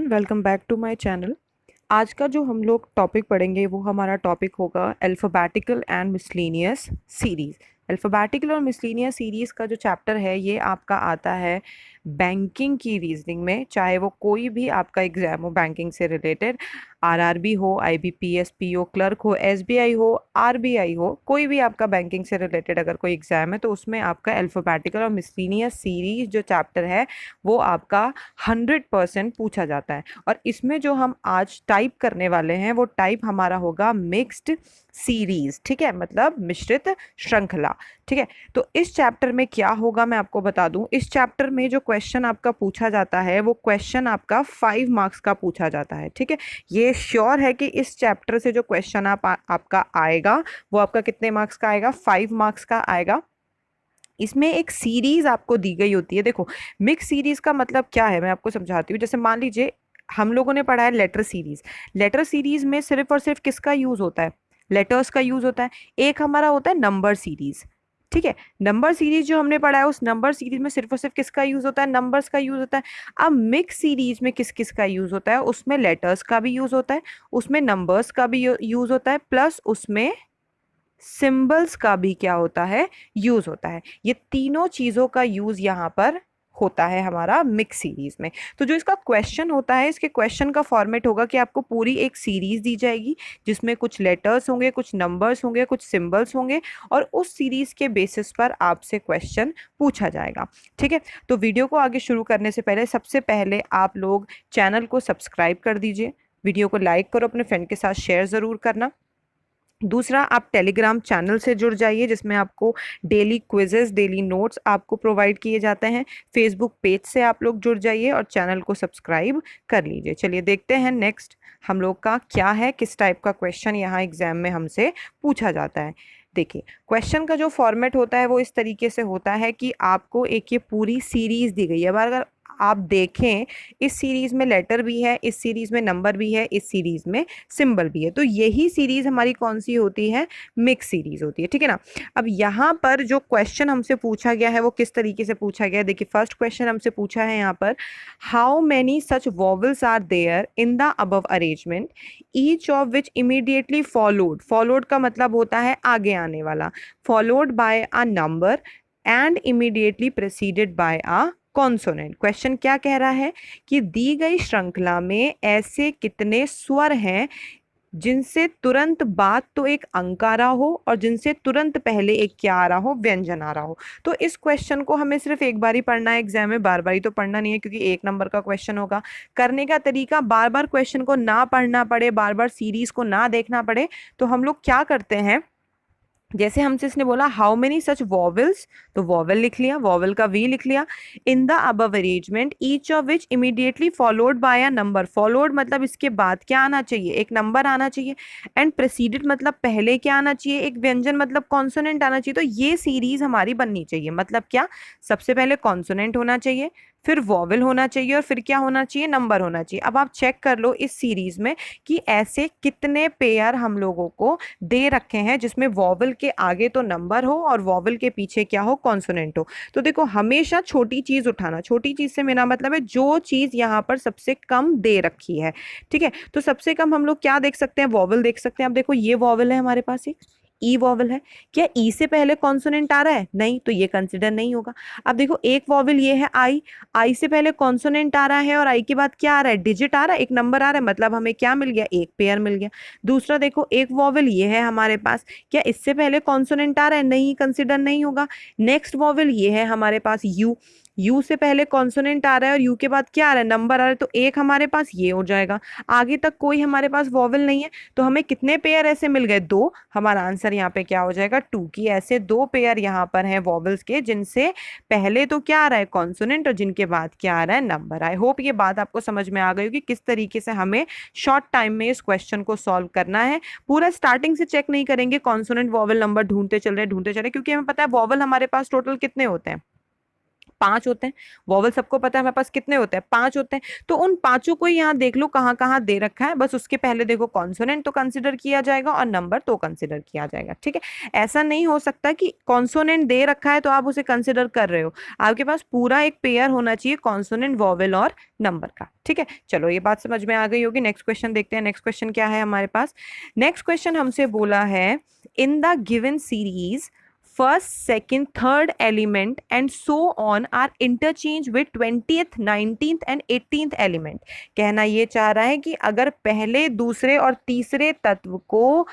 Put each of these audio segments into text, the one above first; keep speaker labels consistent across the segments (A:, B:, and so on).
A: Welcome back to my channel. आज का जो हम लोग टॉपिक पढ़ेंगे वो हमारा टॉपिक होगा alphabetical and miscellaneous series. Alphabetical और मिसलेनियस सीरीज़ का जो चैप्टर है ये आपका आता है बैंकिंग की रीजनिंग में, चाहे वो कोई भी आपका एग्ज़ाम हो बैंकिंग से रिलेटेड, आरआरबी हो, आईबीपीएस, पीओ क्लर्क हो, एसबीआई हो, आरबीआई हो, कोई भी आपका बैंकिंग से रिलेटेड अगर कोई एग्ज़ाम है तो उसमें आपका अल्फ़ाबेटिकल और मिसलेनियस सीरीज़ जो चैप्टर है वो आपका 100% पूछा जाता है। और इसमें जो हम आज टाइप करने वाले हैं वो टाइप हमारा होगा मिक्स्ड सीरीज, ठीक है, मतलब मिश्रित श्रृंखला। ठीक है, तो इस चैप्टर में क्या होगा मैं आपको बता दूं। इस चैप्टर में जो क्वेश्चन आपका पूछा जाता है वो क्वेश्चन आपका 5 मार्क्स का पूछा जाता है। ठीक है, ये श्योर है कि इस चैप्टर से जो क्वेश्चन आपका आएगा वो आपका कितने मार्क्स का आएगा, 5 मार्क्स का आएगा। इसमें एक सीरीज आपको दी गई होती है। देखो, मिक्स सीरीज का मतलब क्या है मैं आपको समझाती हूँ। जैसे मान लीजिए हम लोगों ने पढ़ा है लेटर सीरीज। लेटर सीरीज में सिर्फ और सिर्फ किसका यूज होता है, लेटर्स का यूज होता है। एक हमारा होता है नंबर सीरीज। ठीक है, नंबर सीरीज जो हमने पढ़ा है उस नंबर सीरीज में सिर्फ और सिर्फ किसका यूज होता है, नंबर्स का यूज होता है। अब मिक्स सीरीज में किस किस का यूज होता है, उसमें लेटर्स का भी यूज होता है, उसमें नंबर्स का भी यूज होता है, प्लस उसमें सिंबल्स का भी क्या होता है, यूज होता है। ये तीनों चीजों का यूज यहाँ पर होता है हमारा मिक्स सीरीज में। तो जो इसका क्वेश्चन होता है, इसके क्वेश्चन का फॉर्मेट होगा कि आपको पूरी एक सीरीज दी जाएगी जिसमें कुछ लेटर्स होंगे, कुछ नंबर्स होंगे, कुछ सिंबल्स होंगे, और उस सीरीज के बेसिस पर आपसे क्वेश्चन पूछा जाएगा। ठीक है, तो वीडियो को आगे शुरू करने से पहले सबसे पहले आप लोग चैनल को सब्सक्राइब कर दीजिए, वीडियो को लाइक करो, अपने फ्रेंड के साथ शेयर ज़रूर करना। दूसरा, आप टेलीग्राम चैनल से जुड़ जाइए जिसमें आपको डेली क्विजेस, डेली नोट्स आपको प्रोवाइड किए जाते हैं। फेसबुक पेज से आप लोग जुड़ जाइए और चैनल को सब्सक्राइब कर लीजिए। चलिए देखते हैं नेक्स्ट हम लोग का क्या है, किस टाइप का क्वेश्चन यहाँ एग्जाम में हमसे पूछा जाता है। देखिए, क्वेश्चन का जो फॉर्मेट होता है वो इस तरीके से होता है कि आपको एक ये पूरी सीरीज दी गई है। अब अगर आप देखें, इस सीरीज में लेटर भी है, इस सीरीज में नंबर भी है, इस सीरीज में सिंबल भी है, तो यही सीरीज हमारी कौन सी होती है, मिक्स सीरीज होती है। ठीक है ना। अब यहाँ पर जो क्वेश्चन हमसे पूछा गया है वो किस तरीके से पूछा गया है, देखिए फर्स्ट क्वेश्चन हमसे पूछा है यहाँ पर, how many such vowels are there in the above arrangement, each of which immediately followed, followed का मतलब होता है आगे आने वाला, followed by a number and immediately preceded by a consonant. Question क्या कह रहा है कि दी गई श्रृंखला में ऐसे कितने स्वर हैं जिनसे तुरंत बाद तो एक अंक आ रहा हो और जिनसे तुरंत पहले एक क्या आ रहा हो, व्यंजन आ रहा हो। तो इस क्वेश्चन को हमें सिर्फ एक बार ही पढ़ना है एग्जाम में, बार बार ही तो पढ़ना नहीं है क्योंकि एक नंबर का क्वेश्चन होगा। करने का तरीका, बार बार क्वेश्चन को ना पढ़ना पड़े, बार बार सीरीज को ना देखना पड़े, तो हम लोग क्या करते हैं, जैसे हमसे इसने बोला हाउ मेनी सच वॉवल्स, तो वॉवल लिख लिया, वॉवल का वी लिख लिया, इन the above arrangement each of which immediately followed by a number, followed मतलब इसके बाद क्या आना चाहिए, एक नंबर आना चाहिए, एंड प्रेसीडेड मतलब पहले क्या आना चाहिए, एक व्यंजन मतलब कॉन्सोनेंट आना चाहिए। तो ये सीरीज हमारी बननी चाहिए। मतलब क्या, सबसे पहले कॉन्सोनेंट होना चाहिए, फिर वॉवल होना चाहिए, और फिर क्या होना चाहिए, नंबर होना चाहिए। अब आप चेक कर लो इस सीरीज में कि ऐसे कितने पेयर हम लोगों को दे रखे हैं जिसमें वॉवल के आगे तो नंबर हो और वॉवल के पीछे क्या हो, कॉन्सोनेंट हो। तो देखो, हमेशा छोटी चीज उठाना, छोटी चीज से मेरा मतलब है जो चीज यहाँ पर सबसे कम दे रखी है। ठीक है, तो सबसे कम हम लोग क्या देख सकते हैं, वॉवल देख सकते हैं। अब देखो, ये वॉवल है हमारे पास, एक ई वॉवल है, क्या ई से पहले कॉन्सोनेंट आ रहा है, नहीं, तो ये कंसिडर नहीं होगा। अब देखो, एक वॉवल ये है आई, आई से पहले कॉन्सोनेंट आ रहा है और आई के बाद क्या आ रहा है, डिजिट आ रहा है, एक नंबर आ रहा है, मतलब हमें क्या मिल गया, एक पेयर मिल गया। दूसरा देखो, एक वॉवल ये है हमारे पास, क्या इससे पहले कॉन्सोनेंट आ रहा है, नहीं, कंसिडर नहीं होगा। नेक्स्ट वॉवल ये है हमारे पास यू, यू से पहले कॉन्सोनेंट आ रहा है और यू के बाद क्या आ रहा है, नंबर आ रहा है, तो एक हमारे पास ये हो जाएगा। आगे तक कोई हमारे पास वॉवल नहीं है, तो हमें कितने पेयर ऐसे मिल गए, दो। हमारा आंसर यहाँ पे क्या हो जाएगा, 2, की ऐसे दो पेयर यहाँ पर हैं वॉवल्स के जिनसे पहले तो क्या आ रहा है, कॉन्सोनेंट, और जिनके बाद क्या आ रहा है, नंबर। आई होप ये बात आपको समझ में आ गई होगी किस तरीके से हमें शॉर्ट टाइम में इस क्वेश्चन को सॉल्व करना है। पूरा स्टार्टिंग से चेक नहीं करेंगे, कॉन्सोनेंट वॉवल नंबर ढूंढते चल रहे, क्योंकि हमें पता है वॉवल हमारे पास टोटल कितने होते हैं, 5 होते हैं। वॉवल सबको पता है हमारे पास कितने होते हैं, 5 होते हैं। तो उन पांचों को यहाँ देख लो कहाँ कहाँ दे रखा है, बस उसके पहले देखो कॉन्सोनेंट तो कंसिडर किया जाएगा और नंबर तो कंसिडर किया जाएगा। ठीक है, ऐसा नहीं हो सकता कि कॉन्सोनेंट दे रखा है तो आप उसे कंसिडर कर रहे हो। आपके पास पूरा एक पेयर होना चाहिए कॉन्सोनेंट, वॉवेल और नंबर का। ठीक है, चलो ये बात समझ में आ गई होगी। नेक्स्ट क्वेश्चन देखते हैं। नेक्स्ट क्वेश्चन क्या है हमारे पास। नेक्स्ट क्वेश्चन हमसे बोला है in the given series first, second, third element and so on are interchanged with 20th, 19th and 18th element। कहना ये चाह रहा है कि अगर पहले, दूसरे और तीसरे तत्व को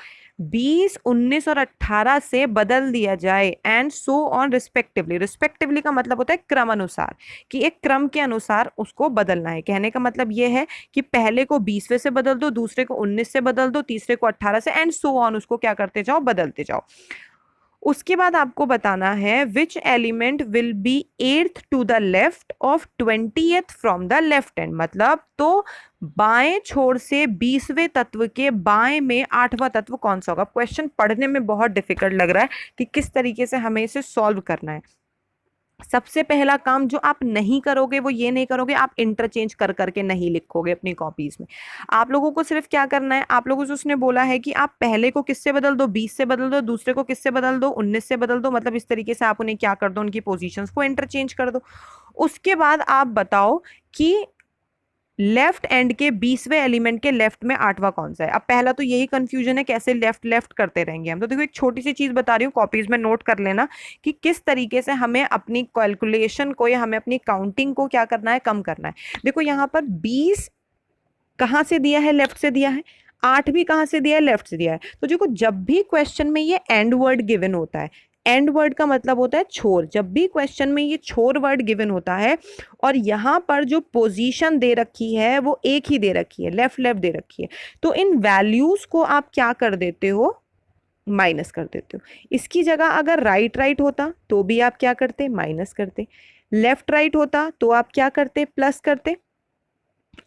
A: 20, 19 और 18 से बदल दिया जाए and so on respectively. Respectively का मतलब होता है क्रमानुसार, कि एक क्रम के अनुसार उसको बदलना है। कहने का मतलब ये है कि पहले को 20वें से बदल दो, दूसरे को 19 से बदल दो, तीसरे को 18 से, एंड सो ऑन उसको क्या करते जाओ, बदलते जाओ। उसके बाद आपको बताना है which element will be 8th to the left of 20th from the left end. मतलब तो बाएं छोर से 20वें तत्व के बाएं में 8वां तत्व कौन सा होगा। क्वेश्चन पढ़ने में बहुत डिफिकल्ट लग रहा है कि किस तरीके से हमें इसे सॉल्व करना है। सबसे पहला काम जो आप नहीं करोगे वो ये नहीं करोगे, आप इंटरचेंज कर करके नहीं लिखोगे अपनी कॉपीज में। आप लोगों को सिर्फ क्या करना है, आप लोगों से उसने बोला है कि आप पहले को किससे बदल दो, 20 से बदल दो, दूसरे को किससे बदल दो, 19 से बदल दो। मतलब इस तरीके से आप उन्हें क्या कर दो, उनकी पोजीशंस को इंटरचेंज कर दो। उसके बाद आप बताओ कि लेफ्ट एंड के 20वें एलिमेंट के लेफ्ट में 8वां कौन सा है। अब पहला तो यही कंफ्यूजन है, कैसे लेफ्ट लेफ्ट करते रहेंगे हम। तो देखो एक छोटी सी चीज बता रही हूँ, कॉपीज में नोट कर लेना कि किस तरीके से हमें अपनी कैलकुलेशन को या हमें अपनी काउंटिंग को क्या करना है, कम करना है। देखो यहाँ पर 20 कहाँ से दिया है, लेफ्ट से दिया है। 8 भी कहाँ से दिया है, लेफ्ट से दिया है। तो देखो जब भी क्वेश्चन में ये एंड वर्ड गिवन होता है, एंड वर्ड का मतलब होता है छोर, जब भी क्वेश्चन में ये छोर वर्ड गिवन होता है और यहाँ पर जो पोजीशन दे रखी है वो एक ही दे रखी है, लेफ्ट लेफ्ट दे रखी है, तो इन वैल्यूज को आप क्या कर देते हो, माइनस कर देते हो। इसकी जगह अगर राइट राइट होता तो भी आप क्या करते, माइनस करते। लेफ्ट राइट होता तो आप क्या करते, प्लस करते।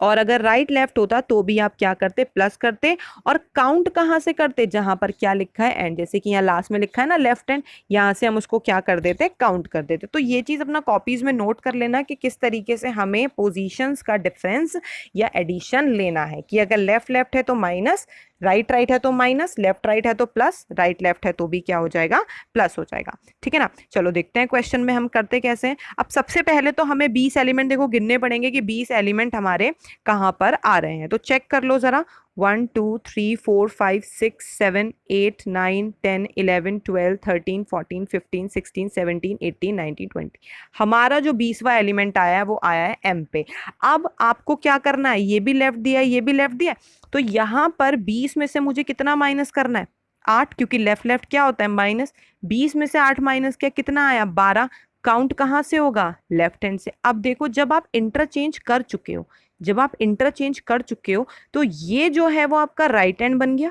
A: और अगर राइट लेफ्ट होता तो भी आप क्या करते, प्लस करते। और काउंट कहाँ से करते, जहां पर क्या लिखा है एंड, जैसे कि यहाँ लास्ट में लिखा है ना लेफ्ट एंड, यहाँ से हम उसको क्या कर देते, काउंट कर देते। तो ये चीज अपना कॉपीज में नोट कर लेना कि किस तरीके से हमें पोजीशंस का डिफरेंस या एडिशन लेना है, कि अगर लेफ्ट लेफ्ट है तो माइनस, राइट राइट है तो माइनस, लेफ्ट राइट है तो प्लस, राइट लेफ्ट है तो भी क्या हो जाएगा, प्लस हो जाएगा। ठीक है ना। चलो देखते हैं क्वेश्चन में हम करते कैसे हैं। अब सबसे पहले तो हमें 20 एलिमेंट देखो गिनने पड़ेंगे कि 20 एलिमेंट हमारे कहाँ पर आ रहे हैं। तो चेक कर लो जरा, 1 2 3 4 5 6 7 8 9 10 11 12 13 14 15 16 17 18 19 20। हमारा जो 20वां एलिमेंट आया है वो आया है एम पे। अब आपको क्या करना है, ये भी लेफ्ट दिया है, ये भी लेफ्ट दिया है, तो यहाँ पर 20 में से मुझे कितना माइनस करना है, 8, क्योंकि लेफ्ट लेफ्ट क्या होता है, माइनस। 20 में से 8 माइनस किया, कितना आया, 12। काउंट कहाँ से होगा, लेफ्ट हैंड से। अब देखो जब आप इंटरचेंज कर चुके हो, जब आप इंटरचेंज कर चुके हो तो ये जो है वो आपका राइट हैंड बन गया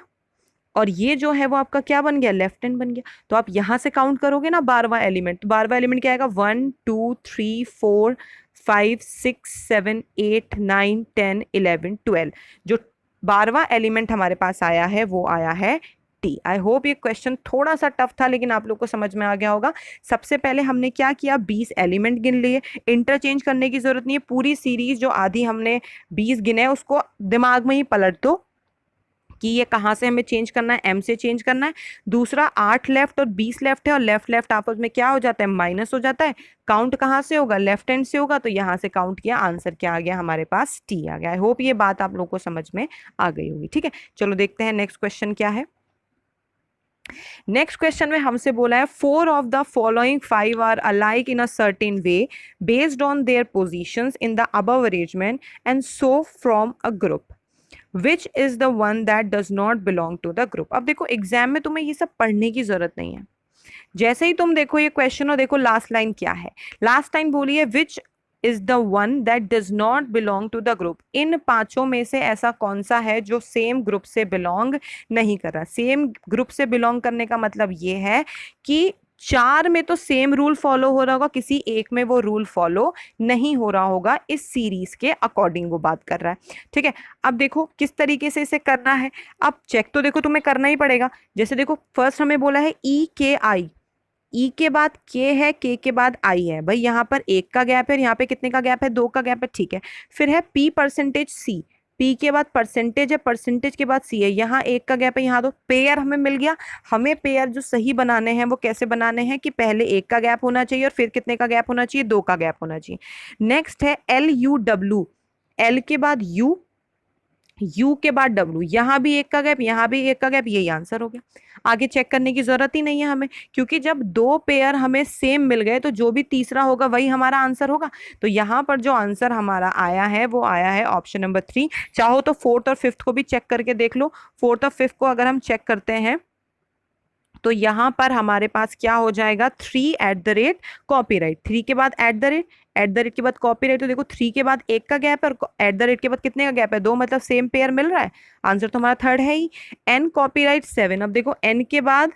A: और ये जो है वो आपका क्या बन गया, लेफ्ट हैंड बन गया। तो आप यहां से काउंट करोगे ना 12वां एलिमेंट, तो 12वां एलिमेंट क्या आएगा, 1 2 3 4 5 6 7 8 9 10 11 12। जो 12वां एलिमेंट हमारे पास आया है वो आया है टी। आई होप ये क्वेश्चन थोड़ा सा टफ था लेकिन आप लोग को समझ में आ गया होगा। सबसे पहले हमने क्या किया, 20 एलिमेंट गिन लिए। इंटरचेंज करने की जरूरत नहीं है, पूरी सीरीज जो आधी हमने 20 गिने उसको दिमाग में ही पलट दो कि ये कहाँ से हमें चेंज करना है, एम से चेंज करना है। दूसरा 8 लेफ्ट और 20 लेफ्ट है और लेफ्ट लेफ्ट आपस में क्या हो जाता है, माइनस हो जाता है। काउंट कहाँ से होगा, लेफ्ट हैंड से होगा, तो यहाँ से काउंट किया, आंसर क्या आ गया हमारे पास, टी आ गया। आई होप ये बात आप लोगों को समझ में आ गई होगी। ठीक है, चलो देखते हैं नेक्स्ट क्वेश्चन क्या है। नेक्स्ट क्वेश्चन में हमसे बोला है 4 of the following 5 are alike in a certain way based on their positions in the above arrangement and so from a group which is the one that does not belong to the group. अब देखो exam में तुम्हें ये सब पढ़ने की जरूरत नहीं है। जैसे ही तुम देखो ये क्वेश्चन और देखो लास्ट लाइन क्या है, लास्ट लाइन बोली है which is the one that does not belong to the group. इन पांचों में से ऐसा कौन सा है जो सेम ग्रुप से बिलोंग नहीं कर रहा। सेम ग्रुप से बिलोंग करने का मतलब ये है कि 4 में तो सेम रूल फॉलो हो रहा होगा, किसी एक में वो रूल फॉलो नहीं हो रहा होगा। इस सीरीज के अकॉर्डिंग वो बात कर रहा है। ठीक है, अब देखो किस तरीके से इसे करना है। अब चेक तो देखो तुम्हें करना ही पड़ेगा। जैसे देखो फर्स्ट हमें बोला है EKI, ई के बाद के है, के के बाद आई है, भाई यहाँ पर एक का गैप है और यहाँ पे कितने का गैप है, दो का गैप है, ठीक है। फिर है पी परसेंटेज सी, पी के बाद परसेंटेज है, परसेंटेज के बाद सी है, यहाँ एक का गैप है, यहाँ दो, पेयर हमें मिल गया। हमें पेयर जो सही बनाने हैं वो कैसे बनाने हैं कि पहले एक का गैप होना चाहिए और फिर कितने का गैप होना चाहिए, दो का गैप होना चाहिए। नेक्स्ट है एल यू डब्ल्यू, एल के बाद यू, यू के बाद डब्ल्यू, यहाँ भी एक का गैप, यहाँ भी एक का गैप, यही आंसर हो गया। आगे चेक करने की जरूरत ही नहीं है हमें, क्योंकि जब दो पेयर हमें सेम मिल गए तो जो भी तीसरा होगा वही हमारा आंसर होगा। तो यहाँ पर जो आंसर हमारा आया है वो आया है ऑप्शन नंबर 3। चाहो तो फोर्थ और फिफ्थ को भी चेक करके देख लो। फोर्थ और फिफ्थ को अगर हम चेक करते हैं तो यहाँ पर हमारे पास क्या हो जाएगा, 3 कॉपीराइट, 3 के बाद एट द रेट के बाद कॉपीराइट। तो देखो 3 के बाद एक का गैप है और एट द रेट के बाद कितने का गैप है, दो, मतलब सेम पेयर मिल रहा है। आंसर तो हमारा थर्ड है ही। एन कॉपीराइट 7, अब देखो एन के बाद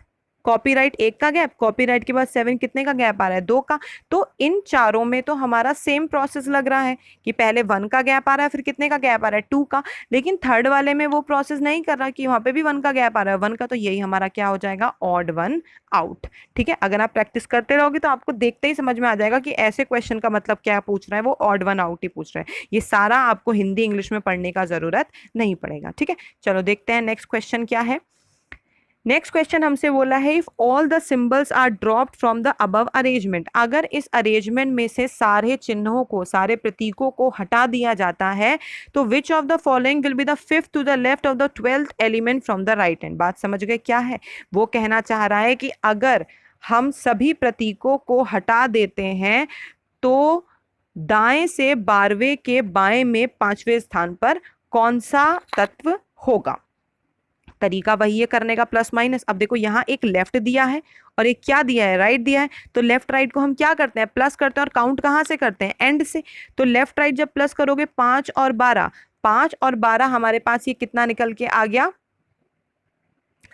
A: कॉपीराइट एक का गैप, कॉपीराइट के बाद 7, कितने का गैप आ रहा है, दो का। तो इन चारों में तो हमारा सेम प्रोसेस लग रहा है कि पहले 1 का गैप आ रहा है, फिर कितने का गैप आ रहा है, 2 का। लेकिन थर्ड वाले में वो प्रोसेस नहीं कर रहा कि वहां पे भी 1 का गैप आ रहा है, 1 का। तो यही हमारा क्या हो जाएगा, ऑड वन आउट। ठीक है, अगर आप प्रैक्टिस करते रहोगे तो आपको देखते ही समझ में आ जाएगा कि ऐसे क्वेश्चन का मतलब क्या पूछ रहा है, वो ऑड वन आउट ही पूछ रहा है। ये सारा आपको हिंदी इंग्लिश में पढ़ने का जरूरत नहीं पड़ेगा। ठीक है, चलो देखते हैं नेक्स्ट क्वेश्चन क्या है। नेक्स्ट क्वेश्चन हमसे बोला है, if all the symbols are dropped from the above arrangement, अगर इस अरेंजमेंट में से सारे चिन्हों को, सारे प्रतीकों को हटा दिया जाता है तो which of the following will be the fifth to the left of the 12th element from the right hand. बात समझ गए क्या है, वो कहना चाह रहा है कि अगर हम सभी प्रतीकों को हटा देते हैं तो दाएं से 12वें के बाएं में 5वें स्थान पर कौन सा तत्व होगा। तरीका वही है करने का, प्लस माइनस। अब देखो यहाँ एक लेफ्ट दिया है और एक क्या दिया है, राइट दिया है। तो लेफ्ट राइट को हम क्या करते हैं, प्लस करते हैं। और काउंट कहाँ से करते हैं, एंड से। तो लेफ्ट राइट जब प्लस करोगे 5 और 12, 5 और 12 हमारे पास ये कितना निकल के आ गया,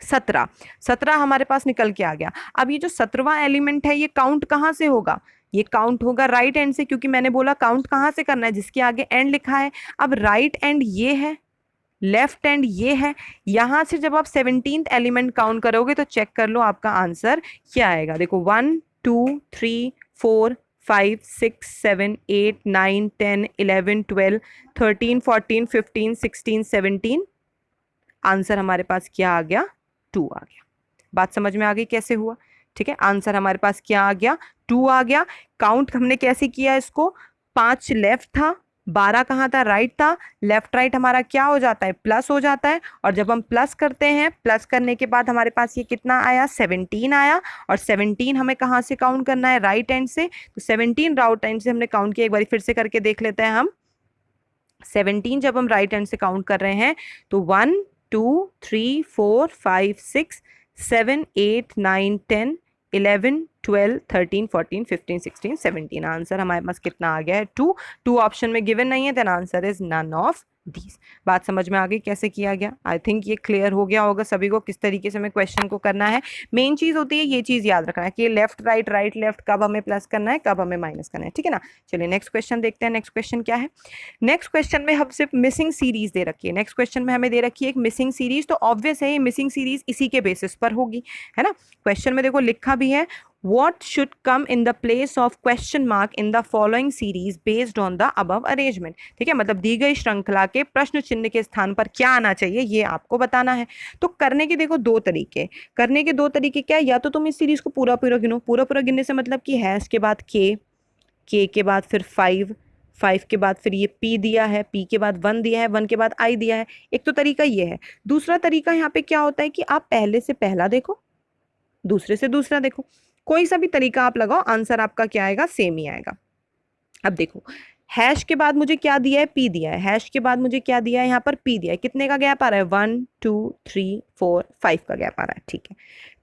A: 17, 17 हमारे पास निकल के आ गया। अब ये जो 17वां एलिमेंट है ये काउंट कहाँ से होगा, ये काउंट होगा राइट एंड से, क्योंकि मैंने बोला काउंट कहाँ से करना है, जिसके आगे एंड लिखा है। अब राइट एंड ये है, लेफ्ट एंड ये है। यहां से जब आप 17th एलिमेंट काउंट करोगे तो चेक कर लो आपका आंसर क्या आएगा। देखो 1 2 3 4 5 6 7 8 9 10 11 12 13 14 15 16 17, आंसर हमारे पास क्या आ गया, 2 आ गया। बात समझ में आ गई कैसे हुआ। ठीक है, आंसर हमारे पास क्या आ गया, 2 आ गया। काउंट हमने कैसे किया इसको, 5 लेफ्ट था, 12 कहाँ था, राइट था। लेफ्ट राइट हमारा क्या हो जाता है, प्लस हो जाता है। और जब हम प्लस करते हैं, प्लस करने के बाद हमारे पास ये कितना आया, 17 आया। और 17 हमें कहाँ से काउंट करना है, राइट हैंड से। तो 17 राइट हैंड से हमने काउंट किया, एक बार फिर से करके देख लेते हैं हम। 17 जब हम राइट हैंड से काउंट कर रहे हैं तो 1 2 3 4 5 6 7 8 9 10 11 12 13 14 15 16 17, आंसर हमारे पास कितना आ गया है, 2। 2 ऑप्शन में गिवन नहीं है, then answer is none of these. बात समझ में आ गई कैसे किया गया। आई थिंक ये क्लियर हो गया होगा सभी को किस तरीके से हमें क्वेश्चन को करना है। मेन चीज होती है ये चीज याद रखना है कि लेफ्ट राइट, राइट लेफ्ट, कब हमें प्लस करना है, कब हमें माइनस करना है। ठीक है ना, चलिए नेक्स्ट क्वेश्चन देखते हैं। नेक्स्ट क्वेश्चन क्या है, नेक्स्ट क्वेश्चन में हम सिर्फ मिसिंग सीरीज दे रखी है। नेक्स्ट क्वेश्चन में हमें दे रखी है एक मिसिंग सीरीज, तो ऑब्वियस है ये मिसिंग सीरीज इसी के बेसिस पर होगी, है ना। क्वेश्चन में देखो लिखा भी है, what should come in the place of question mark in the following series based on the above arrangement। ठीक है, मतलब दी गई श्रृंखला के प्रश्न चिन्ह के स्थान पर क्या आना चाहिए ये आपको बताना है। तो करने के देखो दो तरीके, करने के दो तरीके क्या, या तो तुम इस सीरीज को पूरा पूरा गिनो, पूरा पूरा गिनने से मतलब कि हैश के बाद के के बाद फिर 5, 5 के बाद फिर ये P दिया है, P के बाद 1 दिया है, 1 के बाद I दिया है। एक तो तरीका ये है। दूसरा तरीका यहाँ पे क्या होता है कि आप पहले से पहला देखो, दूसरे से दूसरा देखो, कोई सा भी तरीका आप लगाओ, आंसर आपका क्या आएगा, सेम ही आएगा। अब देखो हैश के बाद मुझे क्या दिया है, P दिया है। हैश के बाद मुझे क्या दिया है, यहाँ पर P दिया है। कितने का गैप आ रहा है, 1 2 3 4 5 का गैप आ रहा है। ठीक है,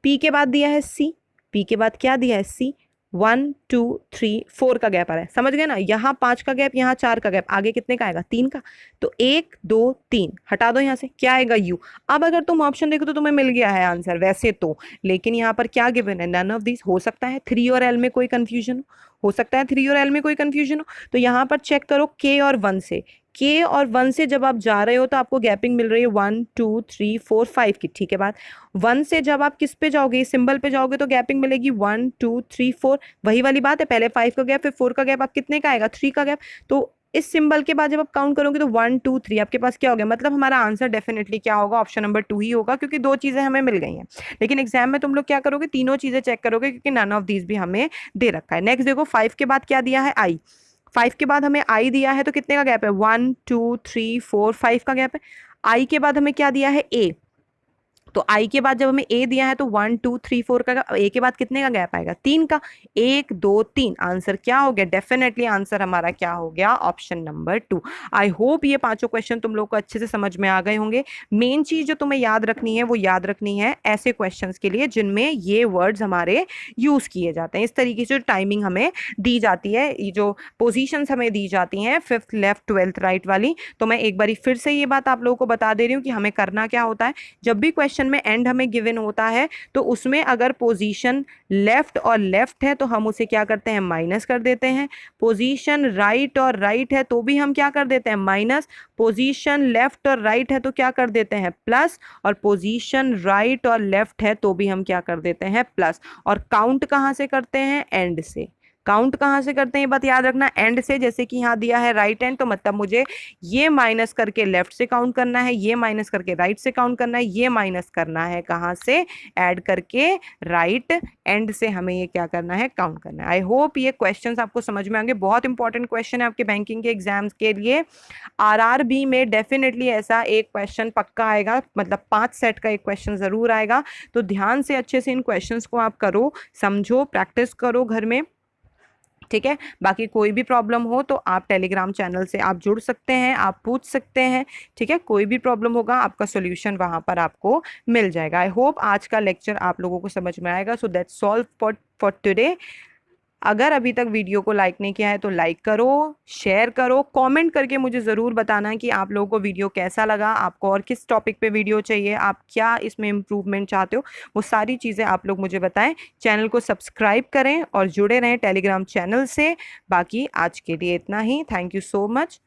A: P के बाद दिया है C, P के बाद क्या दिया है, C, 1 2 3 4 का गैप आ रहा है। समझ गए ना, यहाँ 5 का गैप, यहाँ 4 का गैप, आगे कितने का आएगा, 3 का। तो 1 2 3 हटा दो यहाँ से, क्या आएगा, U। अब अगर तुम ऑप्शन देखो तो तुम्हें मिल गया है आंसर वैसे तो, लेकिन यहाँ पर क्या गिवन है, नन ऑफ दिस। हो सकता है 3 और L में कोई कंफ्यूजन हो सकता है 3 और L में कोई कंफ्यूजन हो। तो यहाँ पर चेक करो K और 1 से, के और 1 से जब आप जा रहे हो तो आपको गैपिंग मिल रही है 1 2 3 4 5 की, ठीक है बात। 1 से जब आप किस पे जाओगे, सिंबल पे जाओगे तो गैपिंग मिलेगी 1 2 3 4, वही वाली बात है, पहले 5 का गैप फिर 4 का गैप, आप कितने का आएगा 3 का गैप। तो इस सिंबल के बाद जब आप काउंट करोगे तो 1 2 3 आपके पास क्या हो गया, मतलब हमारा आंसर डेफिनेटली क्या होगा, ऑप्शन नंबर 2 ही होगा, क्योंकि दो चीजें हमें मिल गई हैं। लेकिन एग्जाम में तुम लोग क्या करोगे, तीनों चीजें चेक करोगे, क्योंकि नन ऑफ दीज भी हमें दे रखा है। नेक्स्ट देखो 5 के बाद क्या दिया है, आई। 5 के बाद हमें आई दिया है, तो कितने का गैप है, 1 2 3 4 5 का गैप है। आई के बाद हमें क्या दिया है, ए। तो आई के बाद जब हमें ए दिया है तो 1 2 3 4 का, ए के बाद कितने का गैप आएगा, 3 का। 1 2 3, आंसर क्या हो गया, डेफिनेटली आंसर हमारा क्या हो गया, ऑप्शन नंबर 2। आई होप ये पांचों क्वेश्चन तुम लोग को अच्छे से समझ में आ गए होंगे। मेन चीज जो तुम्हें याद रखनी है वो याद रखनी है ऐसे क्वेश्चन के लिए जिनमें ये वर्ड्स हमारे यूज किए जाते हैं। इस तरीके से टाइमिंग हमें दी जाती है, ये जो पोजिशन हमें दी जाती हैं 5th लेफ्ट 12th राइट वाली, तो मैं एक बार फिर से ये बात आप लोगों को बता दे रही हूँ कि हमें करना क्या होता है। जब भी क्वेश्चन में एंड हमें गिवन होता है तो उसमें अगर पोजीशन लेफ्ट और लेफ्ट है तो हम उसे क्या करते हैं, माइनस कर देते हैं। पोजीशन राइट और राइट है तो भी हम क्या कर देते हैं, माइनस। पोजीशन लेफ्ट और राइट है तो क्या कर देते हैं, प्लस। और पोजीशन राइट और लेफ्ट है तो भी हम क्या कर देते हैं, प्लस। और काउंट कहाँ से करते हैं, एंड से। काउंट कहाँ से करते हैं ये बात याद रखना, एंड से। जैसे कि यहाँ दिया है राइट एंड, तो मतलब मुझे ये माइनस करके लेफ्ट से काउंट करना है, ये माइनस करके राइट से काउंट करना है, ये माइनस करना है कहाँ से, ऐड करके राइट एंड से हमें ये क्या करना है, काउंट करना है। आई होप ये क्वेश्चंस आपको समझ में आएंगे, बहुत इंपॉर्टेंट क्वेश्चन है आपके बैंकिंग के एग्जाम्स के लिए। आरआरबी में डेफिनेटली ऐसा एक क्वेश्चन पक्का आएगा, मतलब 5 सेट का एक क्वेश्चन जरूर आएगा। तो ध्यान से अच्छे से इन क्वेश्चंस को आप करो, समझो, प्रैक्टिस करो घर में, ठीक है। बाकी कोई भी प्रॉब्लम हो तो आप टेलीग्राम चैनल से आप जुड़ सकते हैं, आप पूछ सकते हैं, ठीक है। कोई भी प्रॉब्लम होगा आपका सॉल्यूशन वहां पर आपको मिल जाएगा। आई होप आज का लेक्चर आप लोगों को समझ में आएगा। So that's all for today. अगर अभी तक वीडियो को लाइक नहीं किया है तो लाइक करो, शेयर करो, कमेंट करके मुझे ज़रूर बताना कि आप लोगों को वीडियो कैसा लगा, आपको और किस टॉपिक पे वीडियो चाहिए, आप क्या इसमें इम्प्रूवमेंट चाहते हो, वो सारी चीज़ें आप लोग मुझे बताएं। चैनल को सब्सक्राइब करें और जुड़े रहें टेलीग्राम चैनल से। बाकी आज के लिए इतना ही। Thank you so much.